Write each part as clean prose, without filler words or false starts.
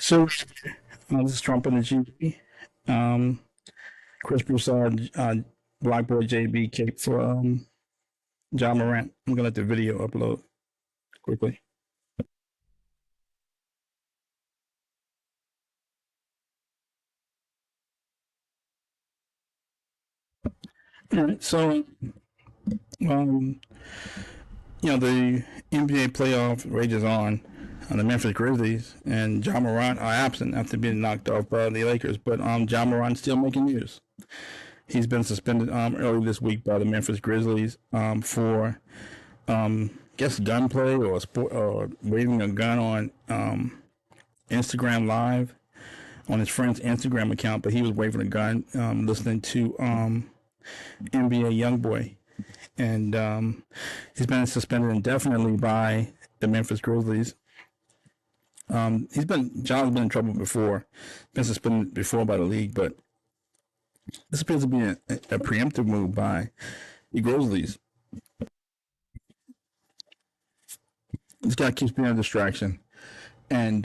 So this is Trump and the GB. Um, Chris Broussard, BlocBoy JB Cape for John Morant. I'm gonna let the video upload quickly. All right, so um, the NBA playoff rages on. The Memphis Grizzlies and John Morant are absent after being knocked off by the Lakers, but John Morant's still making news. He's been suspended early this week by the Memphis Grizzlies for guess gunplay or sport or waving a gun on Instagram Live on his friend's Instagram account, but he was waving a gun listening to NBA YoungBoy, and he's been suspended indefinitely by the Memphis Grizzlies. John's been in trouble before, been suspended before by the league, but this appears to be a preemptive move by the Grizzlies. This guy keeps being a distraction, and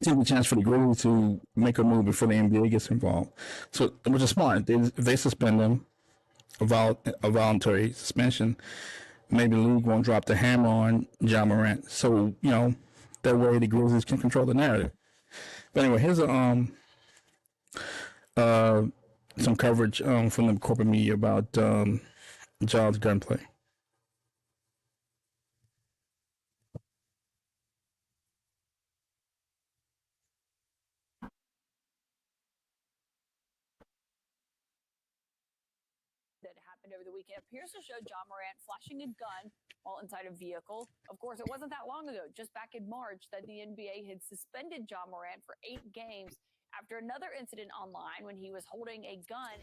taking a chance for the Grizzlies to make a move before the NBA gets involved. So, which is smart. If they suspend him, a voluntary suspension, maybe the league won't drop the hammer on John Morant. So, that way the Grizzlies can control the narrative. But anyway, here's some coverage from the corporate media about John's gunplay. That happened over the weekend appears to show John Morant flashing a gun while inside a vehicle. Of course, it wasn't that long ago, just back in March, that the NBA had suspended John Morant for 8 games after another incident online when he was holding a gun.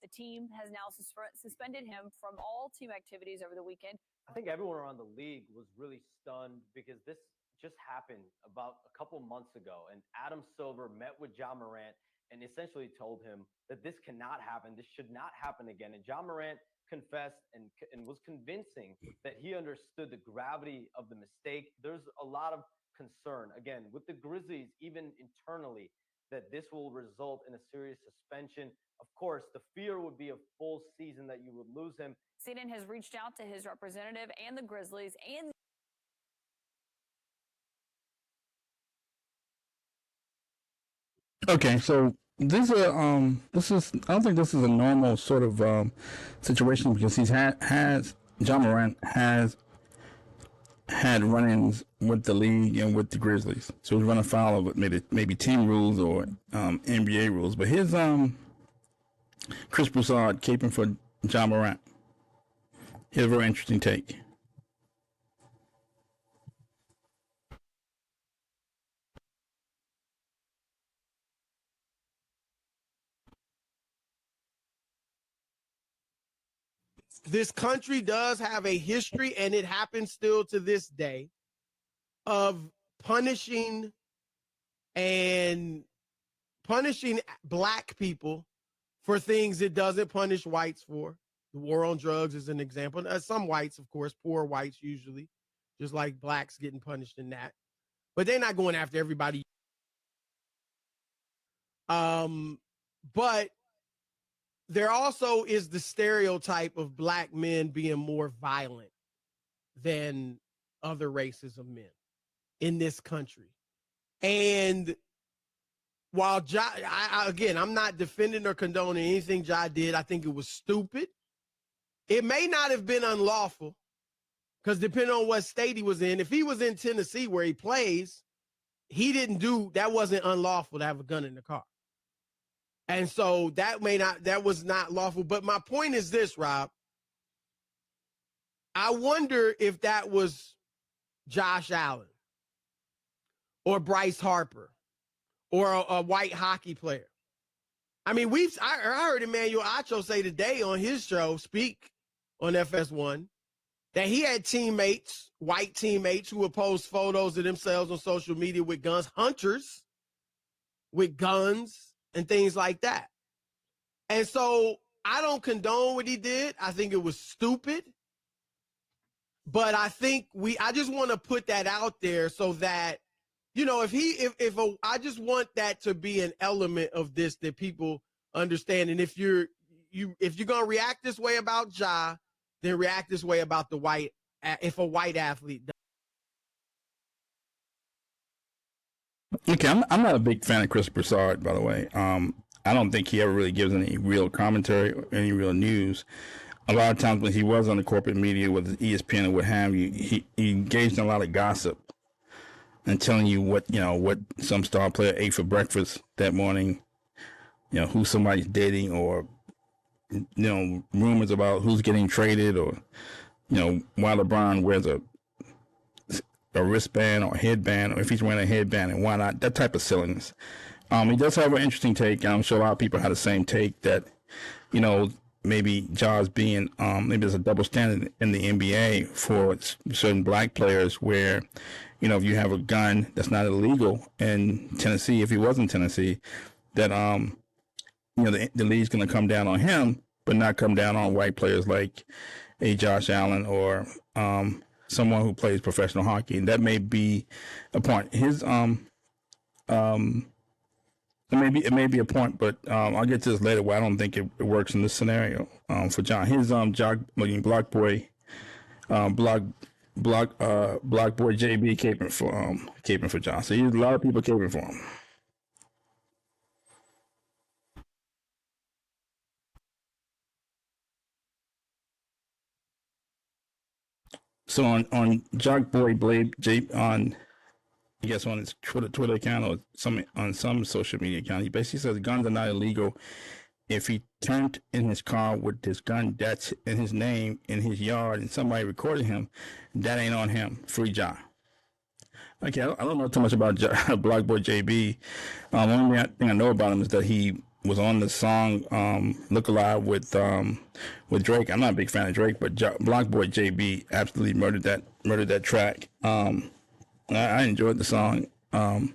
The team has now suspended him from all team activities over the weekend. I think everyone around the league was really stunned because this just happened about a couple months ago, and Adam Silver met with John Morant and essentially told him that this cannot happen. This should not happen again. And John Morant confessed and was convincing that he understood the gravity of the mistake. There's a lot of concern, again, with the Grizzlies, even internally, that this will result in a serious suspension. Of course, the fear would be a full season that you would lose him. CNN has reached out to his representative and the Grizzlies and Okay, so this is I don't think this is a normal sort of situation because John Morant has had run-ins with the league and with the Grizzlies, so he's running afoul of maybe team rules or NBA rules. But here's Chris Broussard caping for John Morant. Here's a very interesting take. This country does have a history, and it happens still to this day, of punishing black people for things it doesn't punish whites for. The war on drugs is an example. Some whites, of course, poor whites usually, just like blacks getting punished in that. But they're not going after everybody. But there also is the stereotype of black men being more violent than other races of men in this country. And while I'm not defending or condoning anything Ja did. I think it was stupid. It may not have been unlawful because depending on what state he was in, if he was in Tennessee where he plays, that wasn't unlawful to have a gun in the car. And so that was not lawful. But my point is this, Rob. I wonder if that was Josh Allen or Bryce Harper or a white hockey player. I mean, I heard Emmanuel Acho say today on his show, Speak on FS1, that he had white teammates who would post photos of themselves on social media with guns, hunters with guns and things like that. And so I don't condone what he did. I think it was stupid. But I think I just want to put that out there so that, you know, I just want that to be an element of this that people understand. And if you're going to react this way about Ja, then react this way about if a white athlete does. Okay, I'm not a big fan of Chris Broussard, by the way. I don't think he ever really gives any real commentary or any real news. A lot of times when he was on the corporate media with ESPN and what have you, he engaged in a lot of gossip and telling you what some star player ate for breakfast that morning, who somebody's dating, or rumors about who's getting traded, or why LeBron wears a wristband or a headband, or if he's wearing a headband and why not, that type of silliness. He does have an interesting take. I'm sure a lot of people have the same take that, maybe Ja's being, maybe there's a double standard in the NBA for certain black players where, if you have a gun that's not illegal in Tennessee, if he was in Tennessee, that, the league's going to come down on him, but not come down on white players like a Josh Allen or someone who plays professional hockey. And that may be a point. It may be a point, but I'll get to this later where I don't think it works in this scenario for John. His BlocBoy JB caping for John. So a lot of people caping for him. So on BlocBoy Blade on his Twitter account or on some social media account, he basically says guns are not illegal. If he turned in his car with this gun that's in his name in his yard and somebody recorded him, that ain't on him. Free Ja. Okay, I don't know too much about BlocBoy JB. The only thing I know about him is that he was on the song "Look Alive" with Drake. I'm not a big fan of Drake, but BlocBoy JB absolutely murdered that track. I enjoyed the song. I'm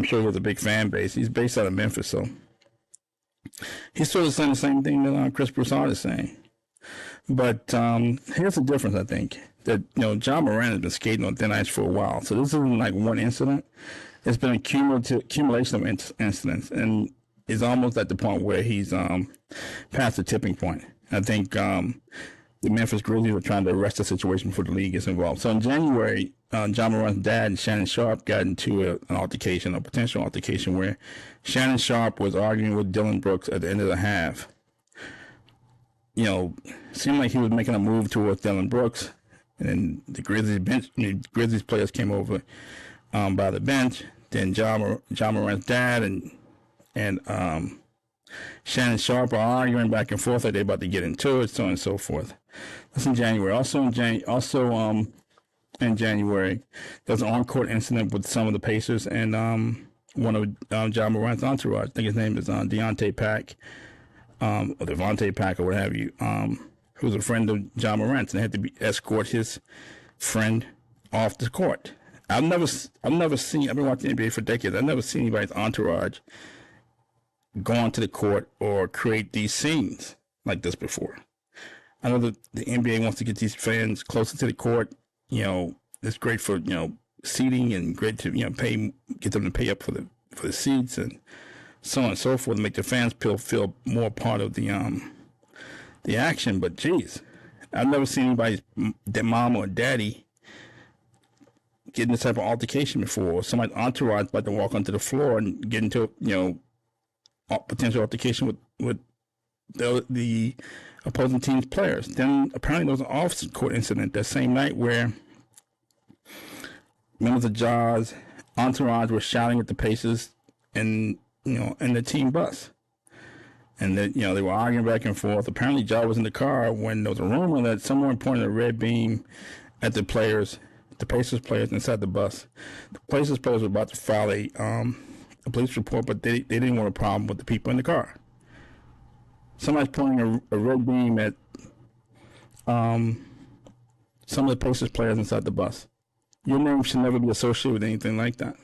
sure he has a big fan base. He's based out of Memphis, so he's sort of saying the same thing that Chris Broussard is saying. But here's the difference, I think, that Ja Morant has been skating on thin ice for a while. So this isn't like one incident. It's been a accumulation of incidents, and is almost at the point where he's past the tipping point. I think the Memphis Grizzlies are trying to arrest the situation before the league gets involved. So in January, Ja Morant's dad, Shannon Sharpe, got into a potential altercation, where Shannon Sharpe was arguing with Dylan Brooks at the end of the half. Seemed like he was making a move towards Dylan Brooks, and then the Grizzlies players came over by the bench. Then Ja Morant's dad and Shannon Sharpe are arguing back and forth like they're about to get into it, so on and so forth. That's in January. Also in January, there was an on-court incident with some of the Pacers and one of Ja Morant's entourage. I think his name is Deontay Pack, or Devontae Pack, or what have you, who was a friend of Ja Morant's, and had to escort his friend off the court. I've never seen. I've been watching NBA for decades. I've never seen anybody's entourage go onto the court or create these scenes like this before. I know that the NBA wants to get these fans closer to the court. It's great for seating, and great to get them to pay up for the seats and so on and so forth, to make the fans feel more part of the action. But geez, I've never seen anybody's mom or daddy get in this type of altercation before, or somebody's entourage about to walk onto the floor and get into potential altercation with the opposing team's players. Then apparently there was an off-court incident that same night where members of Ja's entourage were shouting at the Pacers in the team bus, and that they were arguing back and forth. Apparently Ja was in the car when there was a rumor that someone pointed a red beam at the Pacers players inside the bus. The Pacers players were about to file a police report, but they didn't want a problem with the people in the car. Somebody's pointing a red beam at some of the Pacers players inside the bus. Your name should never be associated with anything like that.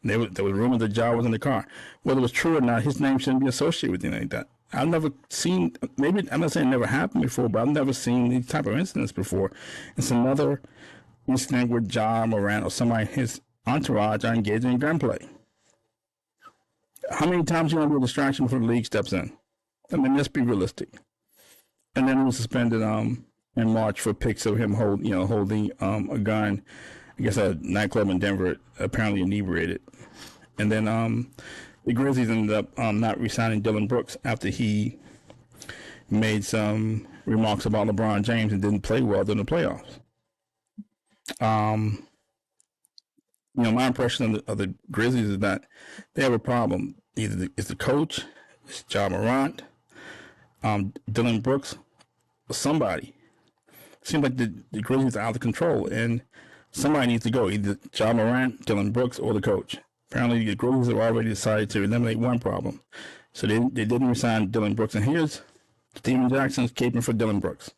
There was rumors that Ja was in the car. Whether it was true or not, his name shouldn't be associated with anything like that. I've never seen, maybe I'm not saying it never happened before, but I've never seen these type of incidents before. It's another incident with Ja Morant or somebody, his entourage, are engaging in gunplay. How many times you want to do a distraction before the league steps in? I mean, let's be realistic. And then he was suspended in March for pics of him holding a gun, I guess at a nightclub in Denver, apparently inebriated. And then the Grizzlies ended up not re-signing Dillon Brooks after he made some remarks about LeBron James and didn't play well during the playoffs. My impression of the Grizzlies is that they have a problem. Either it's the coach, it's Ja Morant, Dillon Brooks, or somebody. Seems like the Grizzlies are out of control, and somebody needs to go. Either Ja Morant, Dillon Brooks, or the coach. Apparently, the Grizzlies have already decided to eliminate one problem, so they didn't resign Dillon Brooks. And here's Steven Jackson's caping for Dillon Brooks.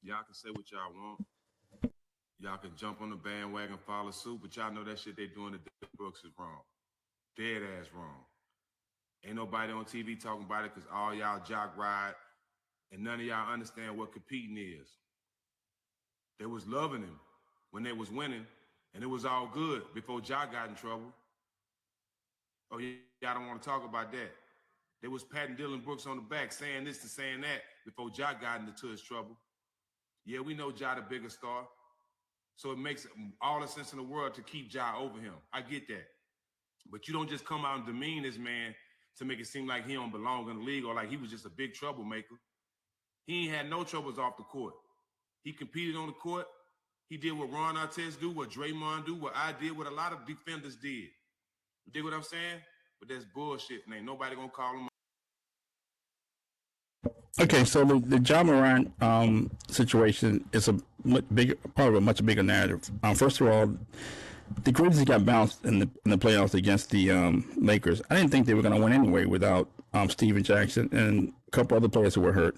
Y'all can say what y'all want. Y'all can jump on the bandwagon, follow suit, but y'all know that shit they doing to Dillon Brooks is wrong. Dead ass wrong. Ain't nobody on TV talking about it because all y'all jock ride and none of y'all understand what competing is. They was loving him when they was winning, and it was all good before Ja got in trouble. Oh, y'all don't want to talk about that. They was patting Dillon Brooks on the back, saying this and saying that before Ja got into his trouble. Yeah, we know Ja the bigger star, so it makes all the sense in the world to keep Ja over him. I get that. But you don't just come out and demean this man to make it seem like he don't belong in the league or like he was just a big troublemaker. He ain't had no troubles off the court. He competed on the court. He did what Ron Artest do, what Draymond do, what I did, what a lot of defenders did. You dig what I'm saying? But that's bullshit, and ain't nobody gonna call him. Okay, so the Ja Morant situation is part of a much bigger narrative. First of all, the Grizzlies got bounced in the playoffs against the Lakers. I didn't think they were going to win anyway without Steven Jackson and a couple other players who were hurt.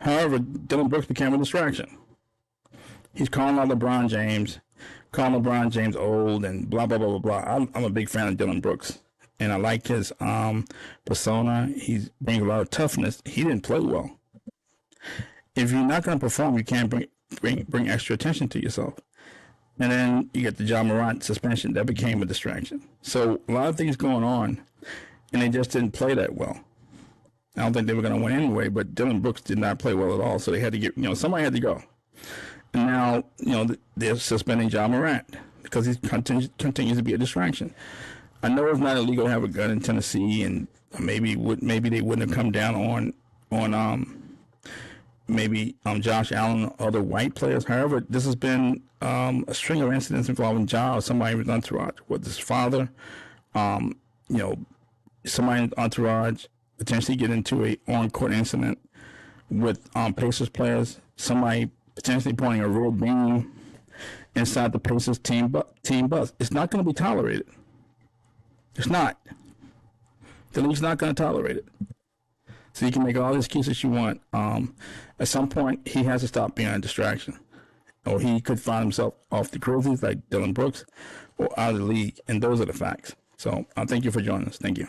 However, Dillon Brooks became a distraction. He's calling out LeBron James old and blah, blah, blah, blah, blah. I'm a big fan of Dillon Brooks, and I like his persona. He's bringing a lot of toughness. He didn't play well. If you're not going to perform, you can't bring extra attention to yourself. And then you get the Ja Morant suspension. That became a distraction. So a lot of things going on, and they just didn't play that well. I don't think they were going to win anyway, but Dillon Brooks did not play well at all. So they had to somebody had to go. And now, they're suspending Ja Morant because he continues to be a distraction. I know it's not illegal to have a gun in Tennessee, and maybe they wouldn't have come down on Josh Allen or other white players. However, this has been a string of incidents involving Ja or somebody in his entourage, with his father, somebody in his entourage potentially get into a on-court incident with Pacers players, somebody potentially pointing a red beam inside the Pacers team bus. It's not going to be tolerated. It's not. The league's not going to tolerate it. So you can make all the excuses you want. At some point, he has to stop being a distraction. Or he could find himself off the Grizzlies like Dillon Brooks or out of the league. And those are the facts. So thank you for joining us. Thank you.